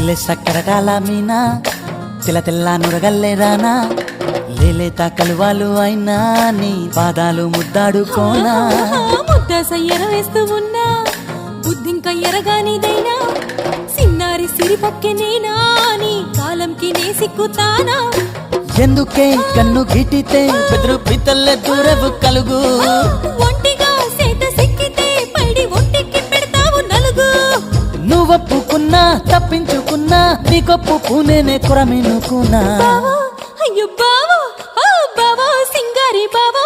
లేలే సక్కరటాల మీనా తెల్ల తెల్ల నురగల్లేదానా లేలేత కలువాలు అయినా నీ పాదాలు ముద్దాడుకోనా ముద్ద సయ్యర వేస్తూ ఉన్నా బుద్ధింక ఎరగానిదైనా సిన్నారి సిరిపక్కె నేనా నీ కాలంకి నే సిక్కుతానా ఎందుకే కన్ను గిటితే బెదురు పితల్లే దూరవు కలుగు ఒంటిగా సేత సిక్కితే పైడి ఒంటికి పెడతావు నలుగు నువ్వొప్పుకున్నా తప్పించుకున్నా నీకొప్పు పూనేనే కొరమినుకున్నా బావా అయ్యో బావా ఓ బావా సింగారి బావా